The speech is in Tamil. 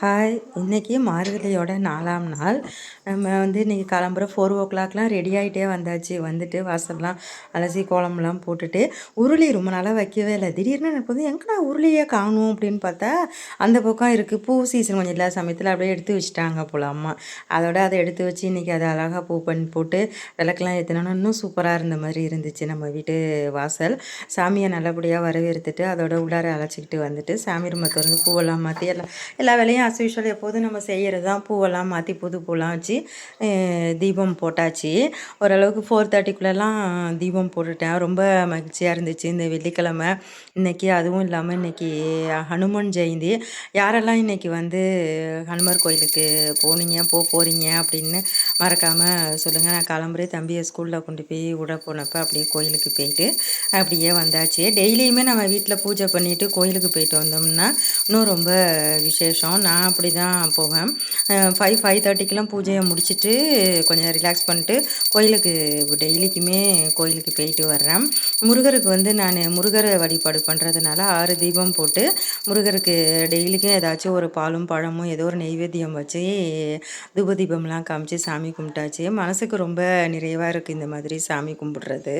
ஹாய்! இன்னைக்கு மார்கழியோட 4ஆம் நாள். நம்ம இன்னைக்கு கிளம்புற 4:00லாம் ரெடி ஆகிட்டே வந்தாச்சு. வந்துட்டு வாசல்லாம் அலசி கோலம்லாம் போட்டுட்டு, உருளி ரொம்ப நாளாக வைக்கவே இல்லை. திடீர்னு எனக்கு எங்கடா உருளியே காணும் அப்படின்னு பார்த்தா, அந்த பக்கம் இருக்குது. பூ சீசன் கொஞ்சம் இல்லாத சமயத்தில் அப்படியே எடுத்து வச்சுட்டாங்க போல அம்மா. அதோட அதை எடுத்து வச்சு இன்றைக்கி அதை அழகாக பூ பண்ணி போட்டு விளக்கெலாம் ஏற்றினோன்னா இன்னும் சூப்பராக இருந்த மாதிரி இருந்துச்சு நம்ம வீட்டு வாசல். சாமியை நல்லபடியாக வரவேற்றுட்டு அதோட உள்ளார அழைச்சிக்கிட்டு வந்துட்டு சாமி ரூமை திறந்து பூவெல்லாம் மாற்றி எல்லா வேலையும் அஸ் யூஷுவல் எப்போதும் நம்ம செய்கிறது தான். பூவெல்லாம் மாற்றி புது பூலாம் வச்சு தீபம் போட்டாச்சு. ஓரளவுக்கு 4:30க்குள்ளெல்லாம் தீபம் போட்டுட்டேன். ரொம்ப மகிழ்ச்சியாக இருந்துச்சு இந்த வெள்ளிக்கிழமை. இன்றைக்கி அதுவும் இல்லாமல் இன்றைக்கி ஹனுமன் ஜெயந்தி. யாரெல்லாம் இன்றைக்கி ஹனுமர் கோயிலுக்கு போகிறீங்க அப்படின்னு மறக்காமல் சொல்லுங்கள். நான் கிளம்புறேன். தம்பியை ஸ்கூலில் கொண்டு போய் விட போனப்போ அப்படியே கோயிலுக்கு போயிட்டு அப்படியே வந்தாச்சு. டெய்லியுமே நம்ம வீட்டில் பூஜை பண்ணிவிட்டு கோயிலுக்கு போயிட்டு வந்தோம்னா இன்னும் ரொம்ப விசேஷம். நான் அப்படி தான் போவேன். 5:30க்கெலாம் பூஜையை முடிச்சுட்டு கொஞ்சம் ரிலாக்ஸ் பண்ணிட்டு கோயிலுக்கு டெய்லிக்குமே கோயிலுக்கு போயிட்டு வர்றேன். முருகருக்கு நான் முருகரை வழிபாடு பண்ணுறதுனால 6 தீபம் போட்டு முருகருக்கு டெய்லிக்கும் ஏதாச்சும் ஒரு பாலும் பழமும் ஏதோ ஒரு நெய்வேத்தியம் வச்சு தூப தீபம்லாம் காமிச்சு சாமி கும்பிட்டாச்சு. மனசுக்கு ரொம்ப நிறைவாக இருக்குது இந்த மாதிரி சாமி கும்பிட்றது.